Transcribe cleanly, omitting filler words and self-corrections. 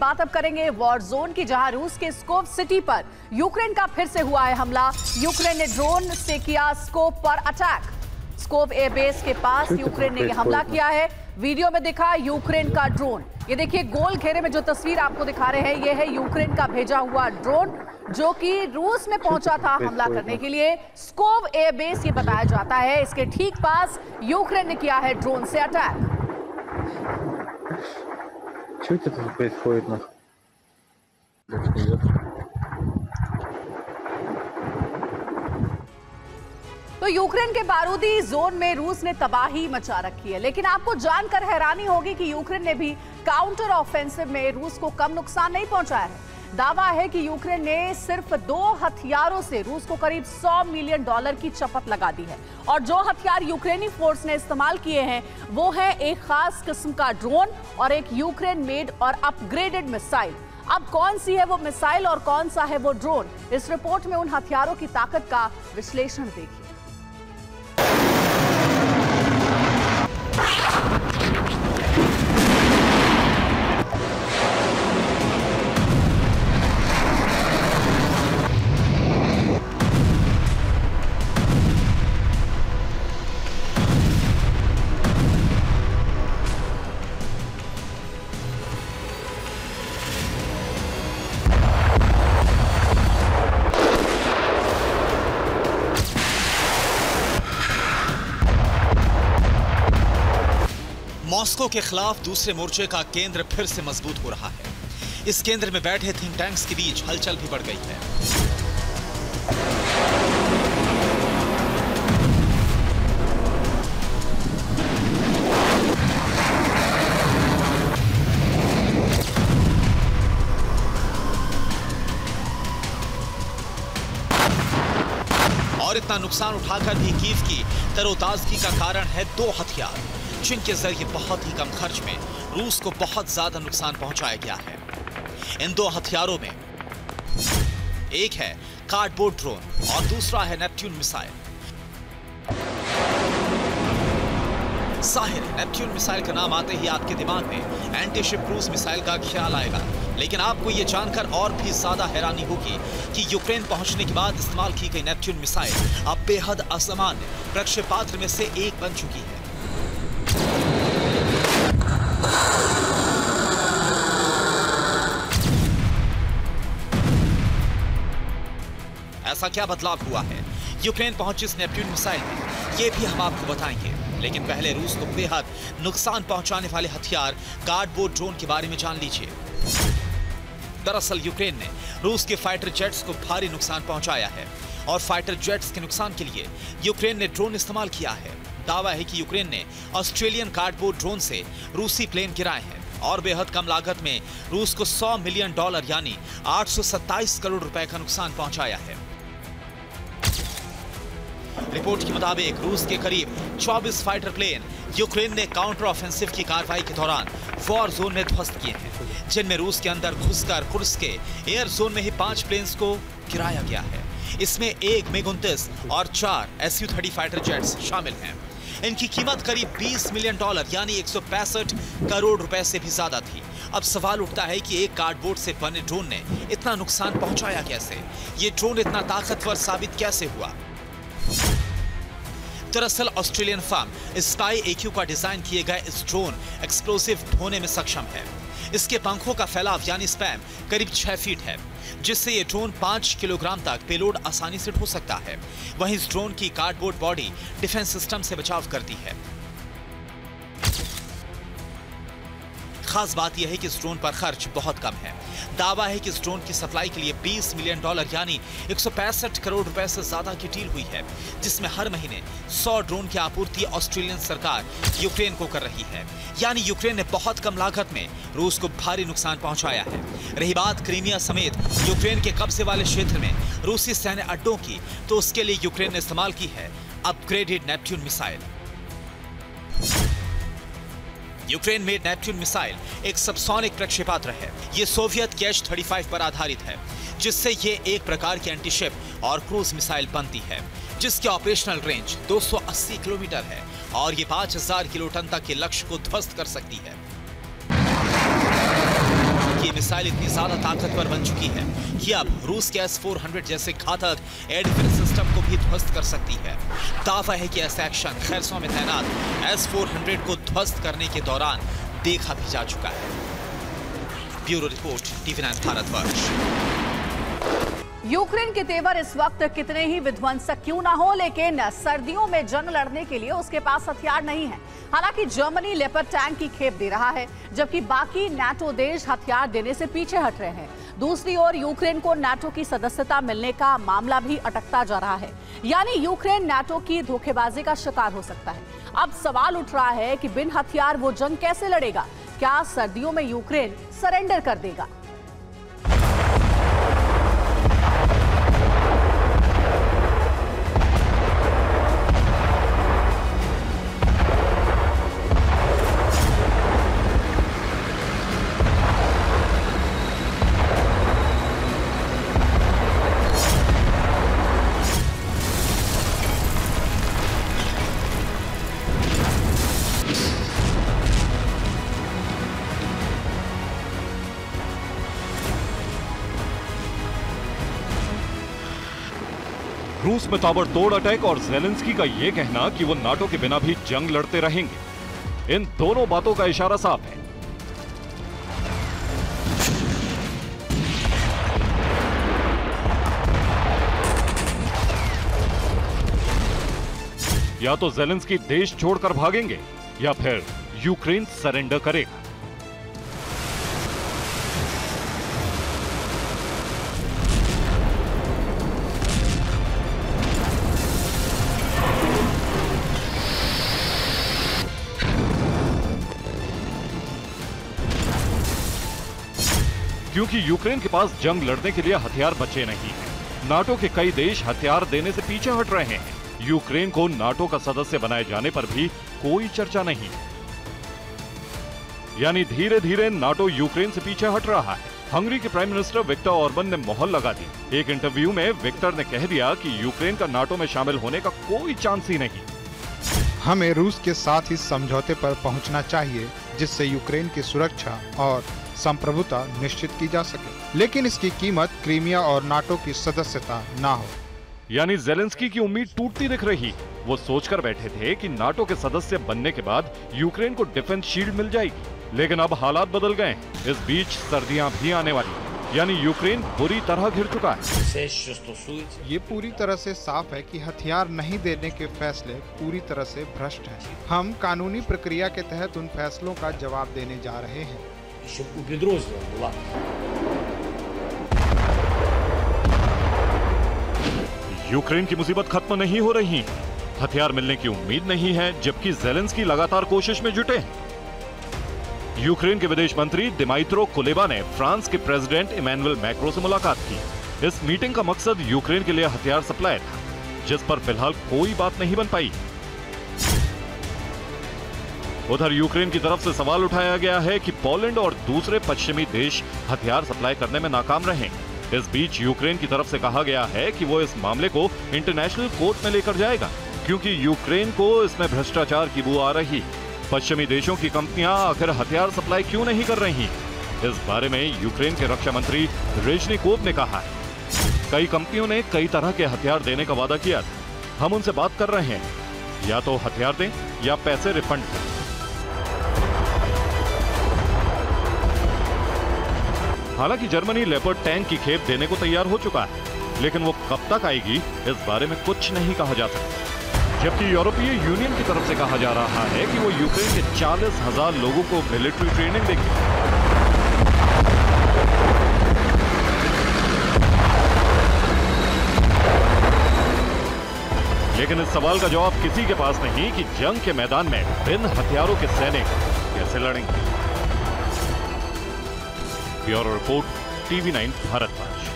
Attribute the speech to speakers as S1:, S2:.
S1: बात अब करेंगे वॉर जोन की, जहां रूस के स्कोप सिटी पर यूक्रेन का फिर से हुआ है हमला। यूक्रेन ने ड्रोन से किया स्कोप पर अटैक। स्कोप एयरबेस के पास यूक्रेन ने हमला किया है। वीडियो में दिखा यूक्रेन का ड्रोन। ये देखिए गोल घेरे में जो तस्वीर आपको दिखा रहे हैं, ये है यूक्रेन का भेजा हुआ ड्रोन जो कि रूस में पहुंचा था हमला करने के लिए। स्कोप एयरबेस ये बताया जाता है, इसके ठीक पास यूक्रेन ने किया है ड्रोन से अटैक।
S2: Что это тут происходит, нахуй?
S1: तो यूक्रेन के बारूदी जोन में रूस ने तबाही मचा रखी है, लेकिन आपको जानकर हैरानी होगी कि यूक्रेन ने भी काउंटर ऑफेंसिव में रूस को कम नुकसान नहीं पहुंचाया है। दावा है कि यूक्रेन ने सिर्फ 2 हथियारों से रूस को करीब $100 मिलियन की चपत लगा दी है। और जो हथियार यूक्रेनी फोर्स ने इस्तेमाल किए हैं वो है एक खास किस्म का ड्रोन और एक यूक्रेन मेड और अपग्रेडेड मिसाइल। अब कौन सी है वो मिसाइल और कौन सा है वो ड्रोन, इस रिपोर्ट में उन हथियारों की ताकत का विश्लेषण देखिए।
S3: मॉस्को के खिलाफ दूसरे मोर्चे का केंद्र फिर से मजबूत हो रहा है। इस केंद्र में बैठे थिंक टैंक्स के बीच हलचल भी बढ़ गई है। और इतना नुकसान उठाकर भी कीव की तरोताजगी का कारण है 2 हथियार, जिनके जरिए बहुत ही कम खर्च में रूस को बहुत ज्यादा नुकसान पहुंचाया गया है। इन 2 हथियारों में एक है कार्डबोर्ड ड्रोन और दूसरा है नेपट्यून मिसाइल। जाहिर है नेपट्यून मिसाइल का नाम आते ही आपके दिमाग में एंटी शिप क्रूज मिसाइल का ख्याल आएगा, लेकिन आपको यह जानकर और भी ज्यादा हैरानी होगी कि यूक्रेन पहुंचने के बाद इस्तेमाल की गई नेपट्यून मिसाइल अब बेहद असामान्य प्रक्षेपास्त्र में से एक बन चुकी है। ऐसा क्या बदलाव हुआ है यूक्रेन पहुंची इस नेपट्यून मिसाइल में, ये भी हम आपको बताएंगे। लेकिन पहले रूस को बेहद नुकसान पहुंचाने वाले हथियार कार्डबोर्ड ड्रोन के बारे में जान लीजिए। दरअसल यूक्रेन ने रूस के फाइटर जेट्स को भारी नुकसान पहुंचाया है और फाइटर जेट्स के नुकसान के लिए यूक्रेन ने ड्रोन इस्तेमाल किया है। दावा है कि यूक्रेन ने ऑस्ट्रेलियन कार्डबोर्ड ड्रोन से रूसी प्लेन गिराए हैं और बेहद कम लागत में रूस को $100 मिलियन यानी 827 करोड़ रुपए का नुकसान पहुंचाया है। रिपोर्ट के मुताबिक रूस के करीब 24 फाइटर प्लेन यूक्रेन ने काउंटर ऑफेंसिव की कार्रवाई के दौरान वॉर जोन में ध्वस्त किए हैं, जिनमें रूस के अंदर घुसकर कुर्स्क के एयर जोन में ही 5 प्लेन्स को गिराया गया है। इसमें एक MiG-29 और 4 Su-30 फाइटर जेट्स शामिल हैं। इनकी कीमत करीब $20 मिलियन यानी 165 करोड़ रुपए से भी ज्यादा थी। अब सवाल उठता है कि एक कार्डबोर्ड से बने ड्रोन ने इतना नुकसान पहुंचाया कैसे? ये ड्रोन इतना ताकतवर साबित कैसे हुआ? दरअसल ऑस्ट्रेलियन फर्म स्पाई AQ का डिजाइन किए गए इस ड्रोन एक्सप्लोसिव ढोने में सक्षम है। इसके पंखों का फैलाव यानी स्पैम करीब 6 फीट है, जिससे ये ड्रोन 5 किलोग्राम तक पेलोड आसानी से ढो सकता है। वहीं इस ड्रोन की कार्डबोर्ड बॉडी डिफेंस सिस्टम से बचाव करती है। खास बात यह है कि इस ड्रोन पर खर्च बहुत कम है। दावा है कि इस ड्रोन की सप्लाई के लिए $20 मिलियन यानी 165 करोड़ रुपए से ज्यादा की डील हुई है, जिसमें हर महीने 100 ड्रोन की आपूर्ति ऑस्ट्रेलियन सरकार यूक्रेन को कर रही है। यानी यूक्रेन ने बहुत कम लागत में रूस को भारी नुकसान पहुंचाया है। रही बात क्रीमिया समेत यूक्रेन के कब्जे वाले क्षेत्र में रूसी सैन्य अड्डों की, तो उसके लिए यूक्रेन ने इस्तेमाल की है upgraded Neptune missile. Ukraine made Neptune missile एक सबसोनिक प्रक्षेपास्त्र है। ये सोवियत Kh-35 पर आधारित है, जिससे ये एक प्रकार की एंटीशिप और क्रूज मिसाइल बनती है, जिसकी ऑपरेशनल रेंज 280 किलोमीटर है और ये 5000 किलोटन तक के लक्ष्य को ध्वस्त कर सकती है। ये मिसाइल इतनी ज्यादा ताकतवर बन चुकी है कि अब रूस के S-400 जैसे घातक एयर डिफेंस सिस्टम को भी ध्वस्त कर सकती है। दावा है कि ऐसा एक्शन खैरसों में तैनात S-400 को ध्वस्त करने के दौरान देखा भी जा चुका है। Bureau report, TV9 Bharatvarsh.
S1: Ukraine के तेवर इस वक्त कितने ही विध्वंसक क्यों ना हो, लेकिन सर्दियों में जंग लड़ने के लिए उसके पास हथियार नहीं है। हालांकि जर्मनी लेपर्ड टैंक की खेप दे रहा है, जबकि बाकी नाटो देश हथियार देने से पीछे हट रहे हैं। दूसरी ओर यूक्रेन को नाटो की सदस्यता मिलने का मामला भी अटकता जा रहा है, यानी यूक्रेन नाटो की धोखेबाजी का शिकार हो सकता है। अब सवाल उठ रहा है कि बिन हथियार वो जंग कैसे लड़ेगा? क्या सर्दियों में यूक्रेन सरेंडर कर देगा?
S4: रूस में ताबड़तोड़ अटैक और ज़ेलेंस्की का यह कहना कि वो नाटो के बिना भी जंग लड़ते रहेंगे, इन दोनों बातों का इशारा साफ है। या तो ज़ेलेंस्की देश छोड़कर भागेंगे या फिर यूक्रेन सरेंडर करेगा। क्योंकि यूक्रेन के पास जंग लड़ने के लिए हथियार बचे नहीं हैं। नाटो के कई देश हथियार देने से पीछे हट रहे हैं। यूक्रेन को नाटो का सदस्य बनाए जाने पर भी कोई चर्चा नहीं है। यानी धीरे धीरे नाटो यूक्रेन से पीछे हट रहा है। हंगरी के प्राइम मिनिस्टर विक्टर ऑर्बन ने मोहर लगा दी। एक इंटरव्यू में विक्टर ने कह दिया कि यूक्रेन का नाटो में शामिल होने का कोई चांस ही नहीं।
S5: हमें रूस के साथ इस समझौते पर पहुंचना चाहिए जिससे यूक्रेन की सुरक्षा और संप्रभुता निश्चित की जा सके, लेकिन इसकी कीमत क्रीमिया और नाटो की सदस्यता ना हो।
S4: यानी ज़ेलेंस्की की उम्मीद टूटती दिख रही। वो सोचकर बैठे थे कि नाटो के सदस्य बनने के बाद यूक्रेन को डिफेंस शील्ड मिल जाएगी, लेकिन अब हालात बदल गए। इस बीच सर्दियां भी आने वाली, यानी यूक्रेन बुरी तरह घिर चुका है।
S5: ये पूरी तरह से साफ है कि हथियार नहीं देने के फैसले पूरी तरह से भ्रष्ट हैं। हम कानूनी प्रक्रिया के तहत उन फैसलों का जवाब देने जा रहे हैं।
S4: यूक्रेन की मुसीबत खत्म नहीं हो रही, हथियार मिलने की उम्मीद नहीं है, जबकि ज़ेलेंस्की लगातार कोशिश में जुटे हैं। यूक्रेन के विदेश मंत्री दिमाइत्रो कुलेबा ने फ्रांस के प्रेसिडेंट इमैनुअल मैक्रों से मुलाकात की। इस मीटिंग का मकसद यूक्रेन के लिए हथियार सप्लाई था, जिस पर फिलहाल कोई बात नहीं बन पाई। उधर यूक्रेन की तरफ से सवाल उठाया गया है कि पोलैंड और दूसरे पश्चिमी देश हथियार सप्लाई करने में नाकाम रहे। इस बीच यूक्रेन की तरफ से कहा गया है कि वो इस मामले को इंटरनेशनल कोर्ट में लेकर जाएगा, क्योंकि यूक्रेन को इसमें भ्रष्टाचार की बू आ रही। पश्चिमी देशों की कंपनियां आखिर हथियार सप्लाई क्यों नहीं कर रही? इस बारे में यूक्रेन के रक्षा मंत्री रेजनिकोव ने कहा है, कई कंपनियों ने कई तरह के हथियार देने का वादा किया था। हम उनसे बात कर रहे हैं, या तो हथियार दें या पैसे रिफंड करें। हालांकि जर्मनी लेपर्ड टैंक की खेप देने को तैयार हो चुका है, लेकिन वो कब तक आएगी इस बारे में कुछ नहीं कहा जा सकता। जबकि यूरोपीय यूनियन की तरफ से कहा जा रहा है कि वो यूक्रेन के 40,000 लोगों को मिलिट्री ट्रेनिंग देगी। लेकिन इस सवाल का जवाब किसी के पास नहीं कि जंग के मैदान में बिन हथियारों के सैनिक कैसे लड़ेंगे। Bureau report, TV9 Bharatvarsh.